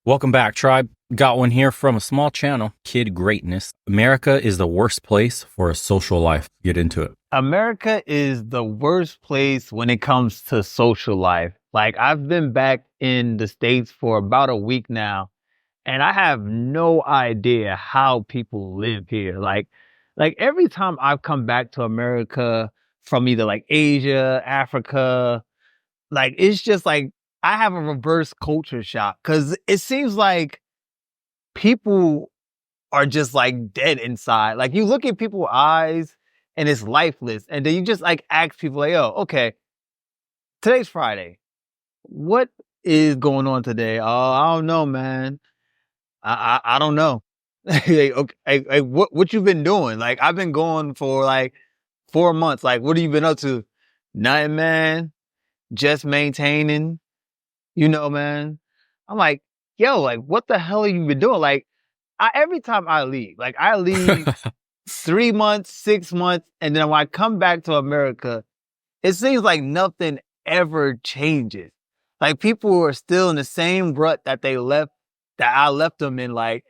Welcome back, tribe. Got one here from a small channel, Kid Greatness. America is the worst place for a social life. Get into it. America is the worst place when it comes to social life. Like, I've been back in the States for about a week now, and I have no idea how people live here. Like every time I've come back to America from either like Asia, Africa, like it's just like I have a reverse culture shock because it seems like people are just like dead inside. Like you look at people's eyes and it's lifeless. And then you just like ask people like, oh, okay, today's Friday. What is going on today? Oh, I don't know, man. I don't know. Like, okay, what you been doing? Like I've been going for like 4 months. Like what have you been up to? Nothing, man. Just maintaining, man. I'm like, yo, like what the hell have you been doing? Like every time I leave, like I leave 3 months, 6 months, and then when I come back to America, it seems like nothing ever changes. Like people are still in the same rut that I left them in. Like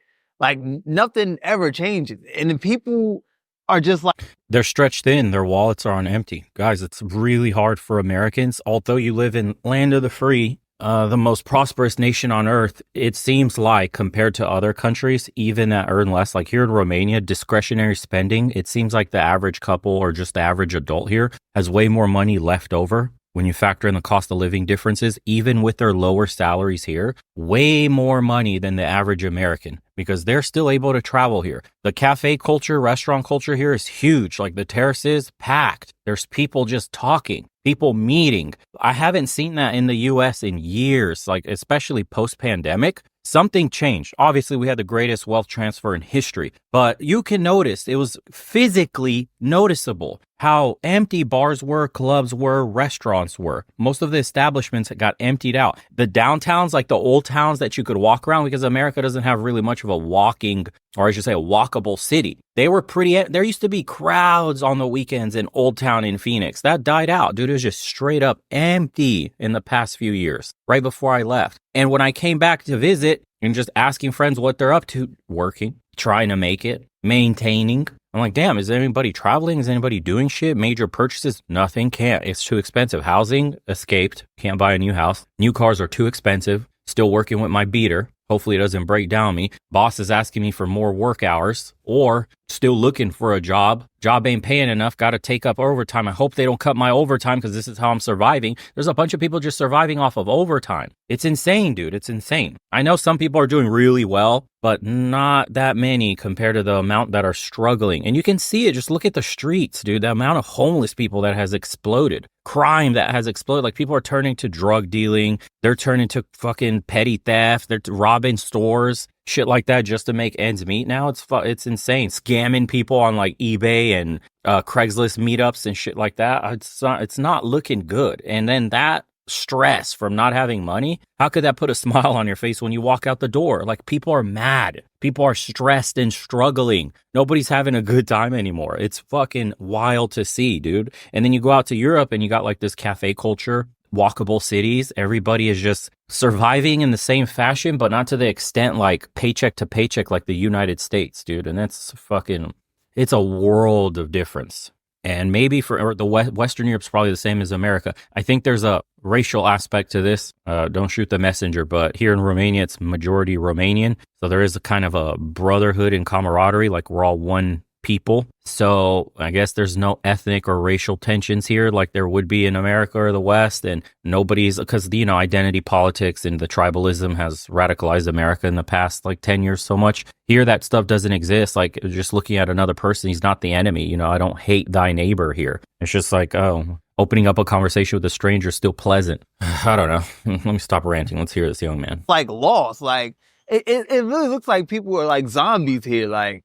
nothing ever changes, and then people are just like, They're stretched thin. Their wallets are on empty. Guys, it's really hard for Americans. Although you live in land of the free, the most prosperous nation on earth, it seems like compared to other countries, even that earn less, like here in Romania, discretionary spending, it seems like the average couple or just the average adult here has way more money left over. When you factor in the cost of living differences, even with their lower salaries here, way more money than the average American because they're still able to travel here. The cafe culture, restaurant culture here is huge. Like the terraces packed. There's people just talking, people meeting. I haven't seen that in the US in years, like especially post pandemic. Something changed. Obviously, we had the greatest wealth transfer in history, but you can notice it was physically noticeable how empty bars were, clubs were, restaurants were. Most of the establishments got emptied out. The downtowns, like the old towns that you could walk around, because America doesn't have really much of a walking, or I should say a walkable city. They were there used to be crowds on the weekends in Old Town in Phoenix. That died out, dude. It was just straight up empty in the past few years, right before I left. And when I came back to visit and just asking friends what they're up to, working, trying to make it, maintaining. I'm like, damn, is anybody traveling? Is anybody doing shit? Major purchases? Nothing. Can't. It's too expensive. Housing escaped. Can't buy a new house. New cars are too expensive. Still working with my beater. Hopefully it doesn't break down me. Boss is asking me for more work hours or still looking for a job. Job ain't paying enough. Got to take up overtime. I hope they don't cut my overtime because this is how I'm surviving. There's a bunch of people just surviving off of overtime. It's insane, dude. It's insane. I know some people are doing really well, but not that many compared to the amount that are struggling. And you can see it. Just look at the streets, dude. The amount of homeless people that has exploded. Crime that has exploded. Like people are turning to drug dealing. They're turning to fucking petty theft. They're robbing stores. Shit like that just to make ends meet now. It's insane. Scamming people on like eBay and Craigslist meetups and shit like that. It's not looking good. And then that stress from not having money, how could that put a smile on your face when you walk out the door? Like people are mad. People are stressed and struggling. Nobody's having a good time anymore. It's fucking wild to see, dude. And then you go out to Europe and you got like this cafe culture, walkable cities. Everybody is just surviving in the same fashion, but not to the extent like paycheck to paycheck like the United States, dude. And it's a world of difference. And maybe for the Western Europe's probably the same as America. I think there's a racial aspect to this. Don't shoot the messenger, but here in Romania, it's majority Romanian. So there is a kind of a brotherhood and camaraderie, like we're all one people. So I guess there's no ethnic or racial tensions here like there would be in America or the West. And nobody's, because, identity politics and the tribalism has radicalized America in the past like 10 years so much. Here, that stuff doesn't exist. Like just looking at another person, he's not the enemy. I don't hate thy neighbor here. It's just like, oh, opening up a conversation with a stranger is still pleasant. I don't know. Let me stop ranting. Let's hear this young man. like lost. Like it really looks like people are like zombies here. Like,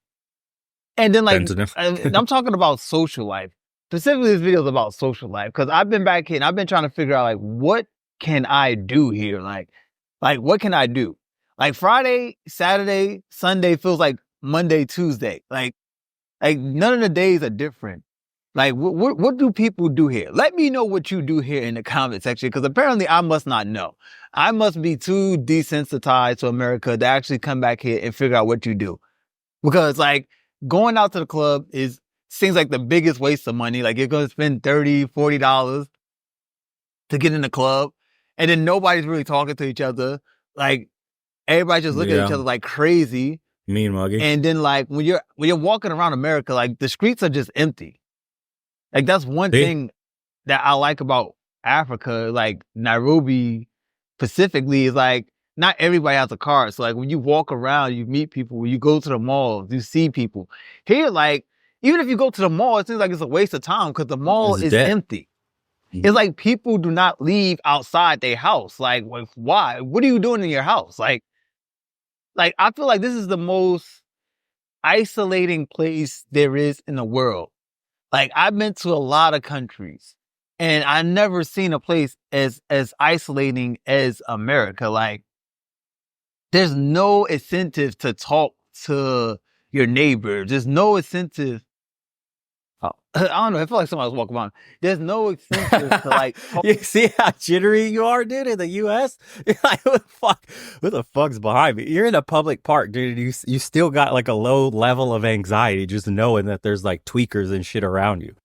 and then like, and I'm talking about social life. Specifically, this video is about social life because I've been back here and I've been trying to figure out like, what can I do here? Like what can I do? Like Friday, Saturday, Sunday feels like Monday, Tuesday. Like none of the days are different. Like, what do people do here? Let me know what you do here in the comment section, because apparently I must not know. I must be too desensitized to America to actually come back here and figure out what you do. Because like going out to the club seems like the biggest waste of money. Like you're going to spend $30, $40 to get in the club, and then nobody's really talking to each other. Like everybody just looking at each Yeah. other like crazy. Mean muggy. And then like when you're walking around America, like the streets are just empty. Like that's one See? thing that I like about Africa, like Nairobi specifically, is like not everybody has a car. So like when you walk around, you meet people. When you go to the malls, you see people. Here, like even if you go to the mall, it seems like it's a waste of time because the mall It's is dead. empty. It's like people do not leave outside their house. Like, why? What are you doing in your house? Like I feel like this is the most isolating place there is in the world. Like I've been to a lot of countries and I never seen a place as isolating as America. Like there's no incentive to talk to your neighbor. There's no incentive. Oh, I don't know. I feel like somebody's walking by me. There's no incentive to like talk. You see how jittery you are, dude, in the U.S.? You're like, who the fuck's behind me? You're in a public park, dude. You still got like a low level of anxiety just knowing that there's like tweakers and shit around you.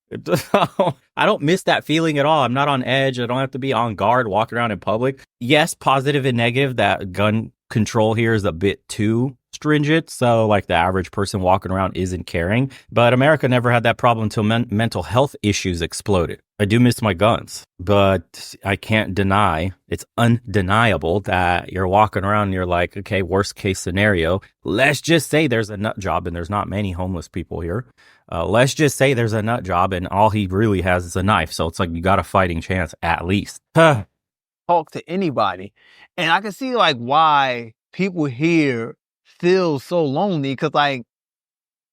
I don't miss that feeling at all. I'm not on edge. I don't have to be on guard walking around in public. Yes, positive and negative. That gun control here is a bit too stringent. So like the average person walking around isn't caring. But America never had that problem until mental health issues exploded. I do miss my guns, but I can't deny, it's undeniable that you're walking around and you're like, okay, worst case scenario, let's just say there's a nut job and there's not many homeless people here. Let's just say there's a nut job and all he really has is a knife. So it's like you got a fighting chance at least. Talk to anybody. And I can see like why people here feel so lonely. Cause like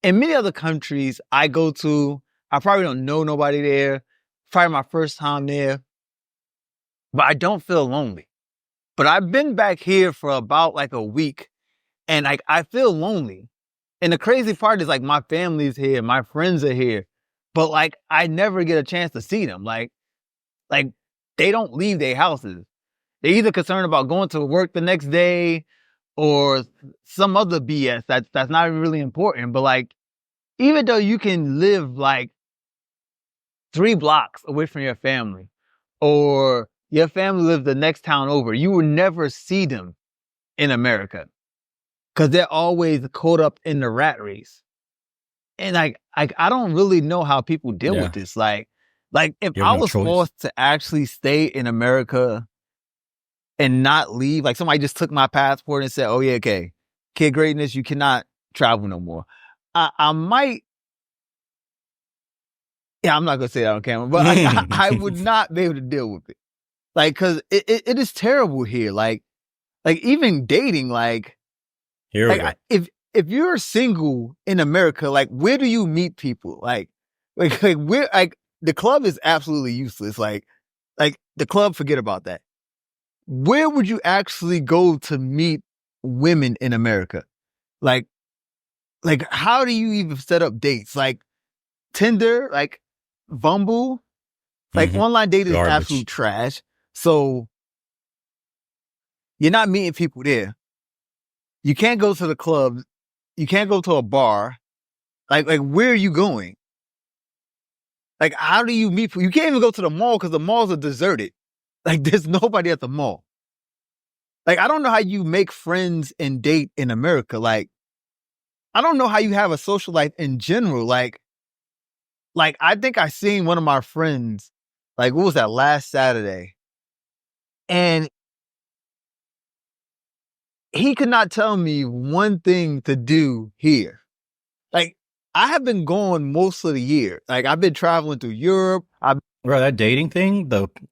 in many other countries I go to, I probably don't know nobody there. Probably my first time there, but I don't feel lonely. But I've been back here for about like a week and like I feel lonely. And the crazy part is like my family's here, my friends are here, but like I never get a chance to see them. Like they don't leave their houses. They're either concerned about going to work the next day or some other BS that's not really important. But like, even though you can live like 3 blocks away from your family or your family lives the next town over, you will never see them in America because they're always caught up in the rat race. And like, I don't really know how people deal with this. Like if I was forced to actually stay in America and not leave, like somebody just took my passport and said, oh yeah, okay, kid greatness, you cannot travel no more. I might, yeah, I'm not going to say that on camera, but I would not be able to deal with it. Like, cause it is terrible here. Like even dating, like, Here we go. if you're single in America, like where do you meet people? Like where, like the club is absolutely useless. Like the club, forget about that. Where would you actually go to meet women in America? Like how do you even set up dates? Like Tinder, like Bumble, like online dating is absolute trash. So you're not meeting people there. You can't go to the club. You can't go to a bar. Like where are you going? Like, how do you meet people? You can't even go to the mall because the malls are deserted. Like, there's nobody at the mall. Like, I don't know how you make friends and date in America. Like, I don't know how you have a social life in general. Like I think I seen one of my friends, like, what was that, last Saturday? And he could not tell me one thing to do here. Like, I have been going most of the year. Like, I've been traveling through Europe. Bro, that dating thing,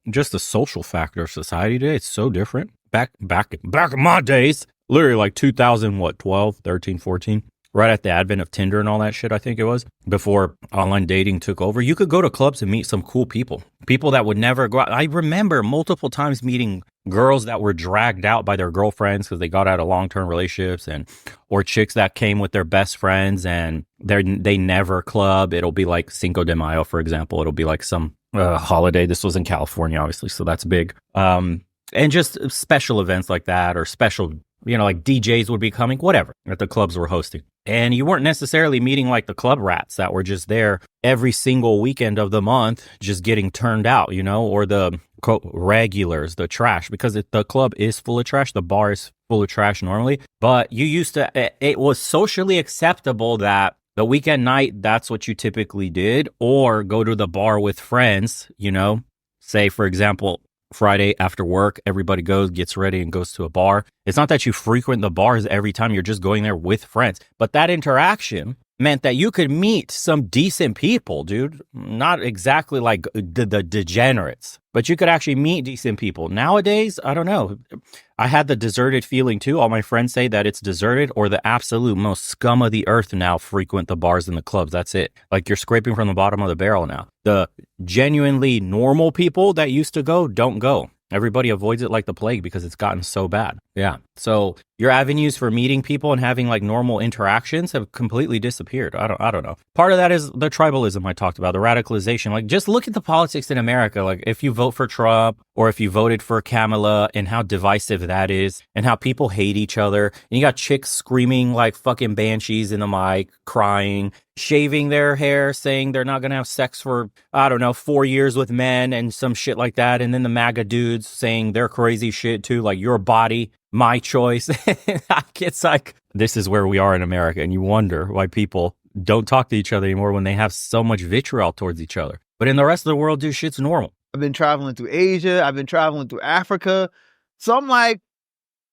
just the social factor of society today, it's so different. Back in my days, literally like 2000, 12, 13, 14, right at the advent of Tinder and all that shit, I think it was, before online dating took over, you could go to clubs and meet some cool people, people that would never go out. I remember multiple times meeting girls that were dragged out by their girlfriends because they got out of long-term relationships, and or chicks that came with their best friends and they never club. It'll be like Cinco de Mayo, for example. It'll be like some holiday. This was in California, obviously, so that's big. And just special events like that, or special, like DJs would be coming, whatever, that the clubs were hosting. And you weren't necessarily meeting like the club rats that were just there every single weekend of the month, just getting turned out, or the quote regulars, the trash, because the club is full of trash. The bar is full of trash normally, but it was socially acceptable that the weekend night, that's what you typically did, or go to the bar with friends, say, for example, Friday after work, everybody gets ready and goes to a bar. It's not that you frequent the bars every time, you're just going there with friends. But that interaction meant that you could meet some decent people, dude. Not exactly like the degenerates, but you could actually meet decent people. Nowadays, I don't know. I had the deserted feeling too. All my friends say that it's deserted, or the absolute most scum of the earth now frequent the bars and the clubs. That's it. Like, you're scraping from the bottom of the barrel now. The genuinely normal people that used to go don't go. Everybody avoids it like the plague because it's gotten so bad. Yeah. So your avenues for meeting people and having like normal interactions have completely disappeared. I don't know. Part of that is the tribalism I talked about, the radicalization. Like, just look at the politics in America. Like, if you vote for Trump or if you voted for Kamala, and how divisive that is, and how people hate each other. And you got chicks screaming like fucking banshees in the mic, crying, shaving their hair, saying they're not going to have sex for, 4 years with men and some shit like that. And then the MAGA dudes saying their crazy shit too, like, your body, my choice. It's like, this is where we are in America. And you wonder why people don't talk to each other anymore when they have so much vitriol towards each other. But in the rest of the world, dude, shit's normal. I've been traveling through Asia. I've been traveling through Africa. So I'm like,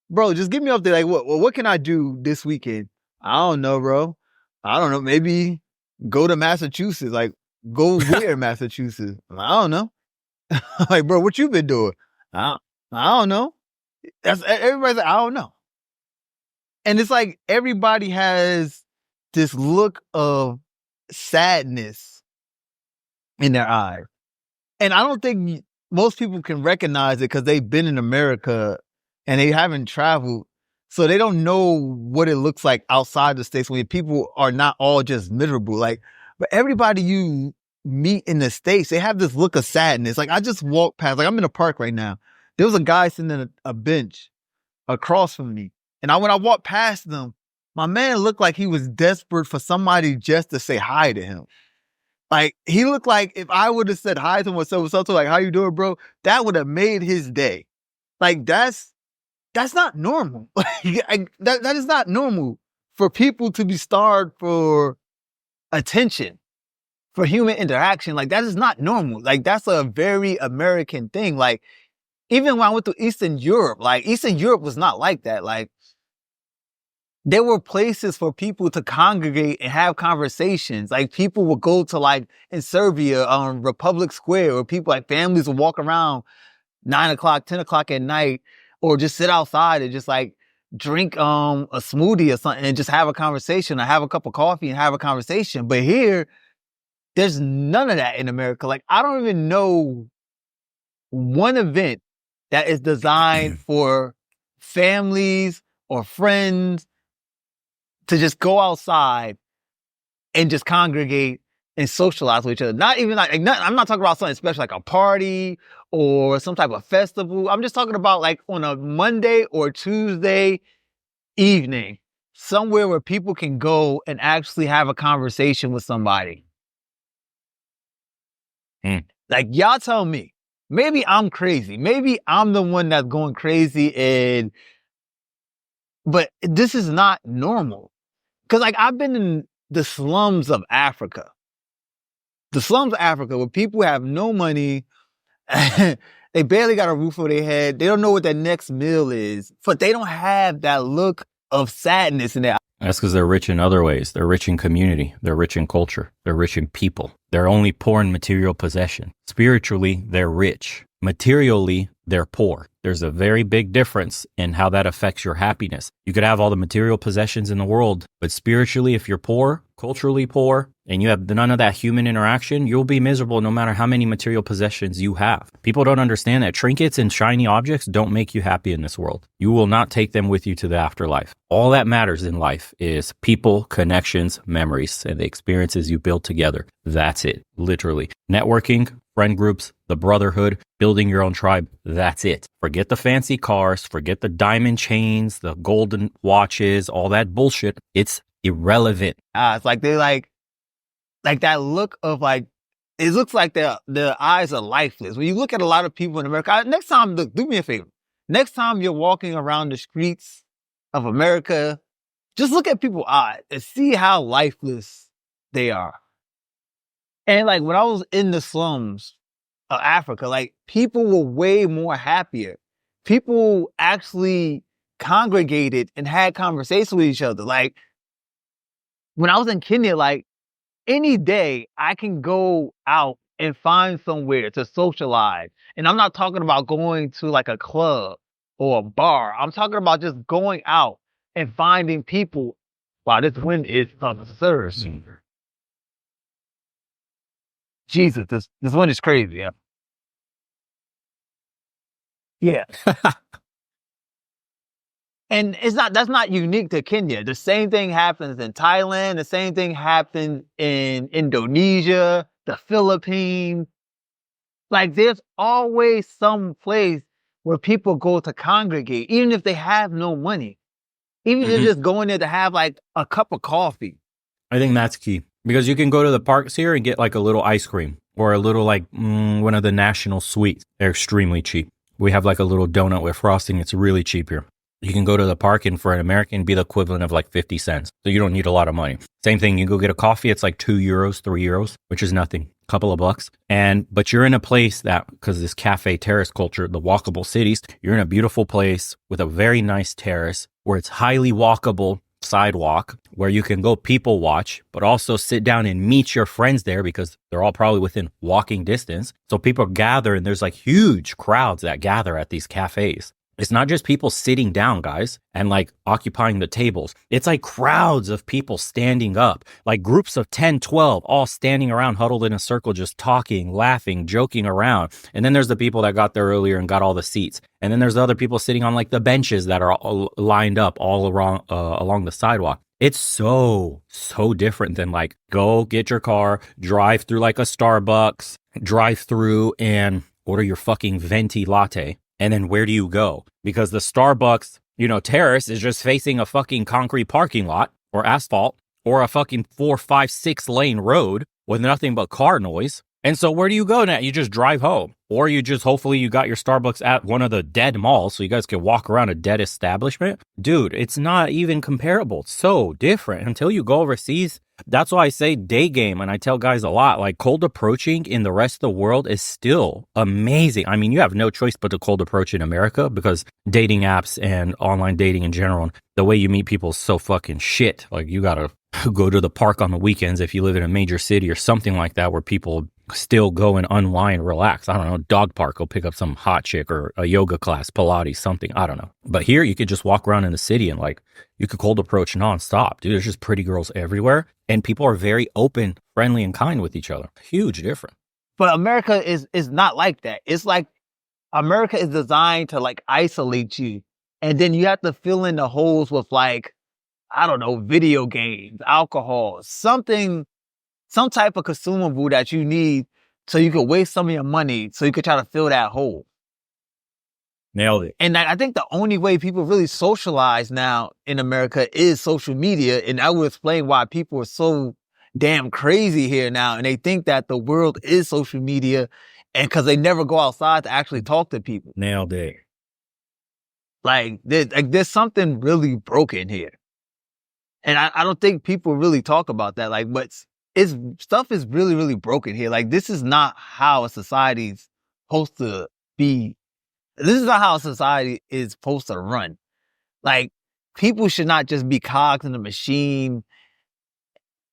bro, just give me up there. Like, what can I do this weekend? I don't know, bro. I don't know. Maybe go to Massachusetts. Like, go where Massachusetts? I don't know. Like, bro, what you been doing? I don't know. Everybody's like, I don't know. And it's like everybody has this look of sadness in their eyes. And I don't think most people can recognize it because they've been in America and they haven't traveled. So they don't know what it looks like outside the States when people are not all just miserable. Like, but everybody you meet in the States, they have this look of sadness. Like, I just walked past, like, I'm in a park right now. There was a guy sitting in a bench across from me. And when I walked past them, my man looked like he was desperate for somebody just to say hi to him. Like, he looked like if I would have said hi to him or something like, how you doing, bro? That would have made his day. Like, that's not normal. That is not normal for people to be starved for attention, for human interaction. Like, that is not normal. Like, that's a very American thing. Like, even when I went to Eastern Europe, like, Eastern Europe was not like that. Like, there were places for people to congregate and have conversations. Like, people would go to, like, in Serbia, Republic Square, or people, like, families would walk around 9 o'clock, 10 o'clock at night, or just sit outside and just, like, drink a smoothie or something and just have a conversation, or have a cup of coffee and have a conversation. But here, there's none of that in America. Like, I don't even know one event that is designed for families or friends to just go outside and just congregate and socialize with each other. Not even I'm not talking about something special like a party or some type of festival. I'm just talking about like on a Monday or Tuesday evening, somewhere where people can go and actually have a conversation with somebody. Like, y'all tell me, maybe I'm crazy. Maybe I'm the one that's going crazy, but this is not normal. Because, like, I've been in the slums of Africa. The slums of Africa where people have no money. They barely got a roof over their head. They don't know what their next meal is. But they don't have that look of sadness in their eyes. That's because they're rich in other ways. They're rich in community. They're rich in culture. They're rich in people. They're only poor in material possession. Spiritually, they're rich. Materially, they're poor. There's a very big difference in how that affects your happiness. You could have all the material possessions in the world, but spiritually, if you're poor, culturally poor, and you have none of that human interaction, you'll be miserable no matter how many material possessions you have. People don't understand that trinkets and shiny objects don't make you happy in this world. You will not take them with you to the afterlife. All that matters in life is people, connections, memories, and the experiences you build together. That's it, literally. Networking, friend groups, the brotherhood, building your own tribe. That's it. Forget the fancy cars, forget the diamond chains, the golden watches, all that bullshit. It's irrelevant. It's like they like that look of like, it looks like their eyes are lifeless. When you look at a lot of people in America, next time, look, do me a favor. Next time you're walking around the streets of America, just look at people's eyes and see how lifeless they are. And like when I was in the slums of Africa, like people were way more happier. People actually congregated and had conversations with each other. Like when I was in Kenya, like any day I can go out and find somewhere to socialize. And I'm not talking about going to like a club or a bar. I'm talking about just going out and finding people. Wow, this wind is absurd. Jesus, this one is crazy. Yeah. Yeah. And that's not unique to Kenya. The same thing happens in Thailand. The same thing happens in Indonesia, the Philippines. Like there's always some place where people go to congregate, even if they have no money. Even if they're just going there to have like a cup of coffee. I think that's key because you can go to the parks here and get like a little ice cream or a little like one of the national sweets. They're extremely cheap. We have like a little donut with frosting. It's really cheap here. You can go to the park and for an American be the equivalent of like 50 cents. So you don't need a lot of money. Same thing, you go get a coffee, it's like €2, €3, which is nothing, a couple of bucks. But you're in a place that, because this cafe terrace culture, the walkable cities, you're in a beautiful place with a very nice terrace where it's highly walkable sidewalk where you can go people watch, but also sit down and meet your friends there because they're all probably within walking distance. So people gather and there's like huge crowds that gather at these cafes. It's not just people sitting down, guys, and like occupying the tables. It's like crowds of people standing up, like groups of 10, 12, all standing around, huddled in a circle, just talking, laughing, joking around. And then there's the people that got there earlier and got all the seats. And then there's the other people sitting on like the benches that are all lined up all along the sidewalk. It's so different than like go get your car, drive through like a Starbucks, drive through and order your fucking venti latte. And then where do you go? Because the Starbucks, terrace is just facing a fucking concrete parking lot or asphalt or a fucking 4, 5, 6 lane road with nothing but car noise. And so where do you go now? You just drive home. Or you just, hopefully you got your Starbucks at one of the dead malls so you guys can walk around a dead establishment. Dude, it's not even comparable. It's so different until you go overseas. That's why I say day game. And I tell guys a lot, like cold approaching in the rest of the world is still amazing. I mean, you have no choice but to cold approach in America because dating apps and online dating in general, the way you meet people is so fucking shit. Like you got to go to the park on the weekends if you live in a major city or something like that where people still go and unwind, relax. I don't know, dog park, go pick up some hot chick or a yoga class, Pilates, something. I don't know. But here you could just walk around in the city and like you could cold approach nonstop. Dude, there's just pretty girls everywhere. And people are very open, friendly, and kind with each other. Huge difference. But America is not like that. It's like America is designed to like isolate you. And then you have to fill in the holes with like, I don't know, video games, alcohol, something, some type of consumable that you need so you could waste some of your money so you could try to fill that hole. Nailed it. And I think the only way people really socialize now in America is social media. And I will explain why people are so damn crazy here now. And they think that the world is social media and because they never go outside to actually talk to people. Nailed it. Like there's something really broken here. And I don't think people really talk about that. Like, but stuff is really, really broken here. Like, this is not how a society's supposed to be. This is not how a society is supposed to run. Like, people should not just be cogs in a machine.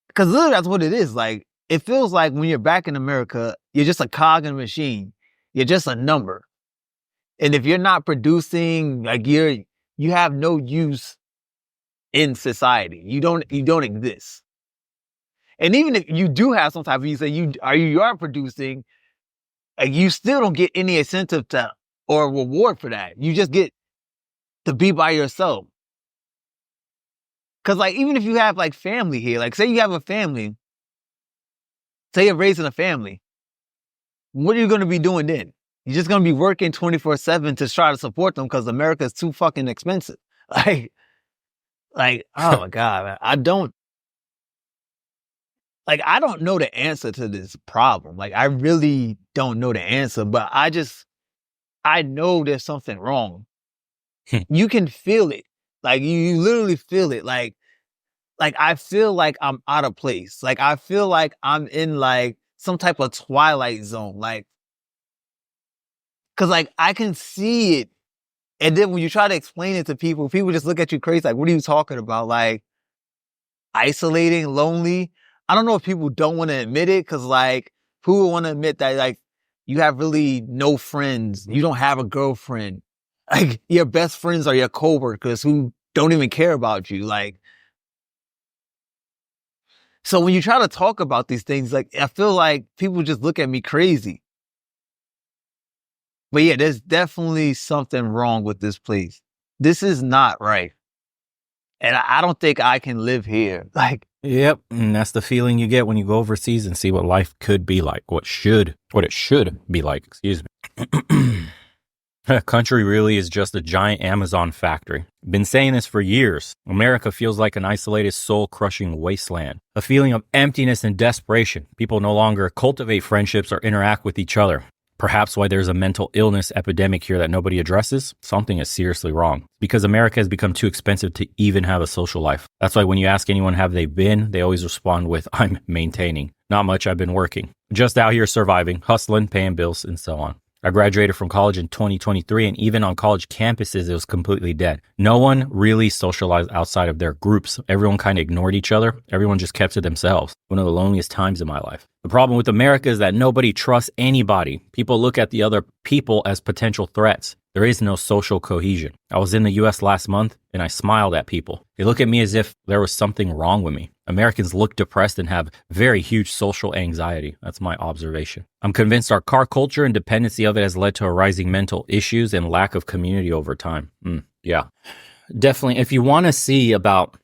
Because literally that's what it is. Like, it feels like when you're back in America, you're just a cog in a machine. You're just a number. And if you're not producing, like you have no use in society. You don't exist. And even if you do have some type of use, you are producing, like you still don't get any incentive to or reward for that. You just get to be by yourself. Cause like even if you have like family here, like say you have a family, say you're raising a family, what are you gonna be doing then? You're just gonna be working 24/7 to try to support them because America is too fucking expensive. Like, oh my God, man. I don't know the answer to this problem. Like, I really don't know the answer, but I know there's something wrong. You can feel it. Like, you literally feel it. Like, I feel like I'm out of place. Like, I feel like I'm in like some type of twilight zone. Like, cause like I can see it. And then when you try to explain it to people just look at you crazy. Like, what are you talking about? Like, isolating, lonely. I don't know if people don't want to admit it, because like who would want to admit that like you have really no friends, you don't have a girlfriend, like your best friends are your coworkers who don't even care about you. Like, so when you try to talk about these things, like I feel like people just look at me crazy. But yeah, there's definitely something wrong with this place. This is not right. And I don't think I can live here. Like, Yep, and that's the feeling you get when you go overseas and see what life could be like, what it should be like, excuse me. A country really is just a giant Amazon factory. Been saying this for years. America feels like an isolated, soul-crushing wasteland. A feeling of emptiness and desperation. People no longer cultivate friendships or interact with each other. Perhaps why there's a mental illness epidemic here that nobody addresses? Something is seriously wrong. Because America has become too expensive to even have a social life. That's why when you ask anyone have they been, they always respond with, I'm maintaining. Not much, I've been working. Just out here surviving, hustling, paying bills, and so on. I graduated from college in 2023, and even on college campuses, it was completely dead. No one really socialized outside of their groups. Everyone kind of ignored each other. Everyone just kept to themselves. One of the loneliest times in my life. The problem with America is that nobody trusts anybody. People look at the other people as potential threats. There is no social cohesion. I was in the US last month and I smiled at people. They look at me as if there was something wrong with me. Americans look depressed and have very huge social anxiety. That's my observation. I'm convinced our car culture and dependency of it has led to a rising mental issues and lack of community over time. Yeah, definitely. If you want to see about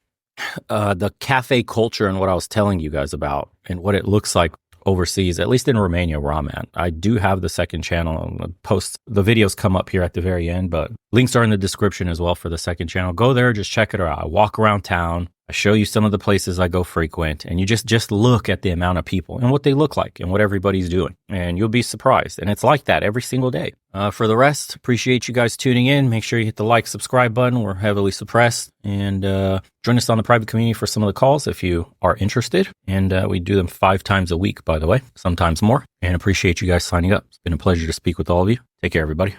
the cafe culture and what I was telling you guys about and what it looks like overseas, at least in Romania where I'm at, I do have the second channel. The videos come up here at the very end, but links are in the description as well for the second channel. Go there, just check it out. I walk around town. I show you some of the places I go frequent, and you just look at the amount of people and what they look like and what everybody's doing, and you'll be surprised. And it's like that every single day. For the rest, appreciate you guys tuning in. Make sure you hit the like, subscribe button. We're heavily suppressed. And join us on the private community for some of the calls if you are interested. And we do them 5 times a week, by the way, sometimes more. And appreciate you guys signing up. It's been a pleasure to speak with all of you. Take care, everybody.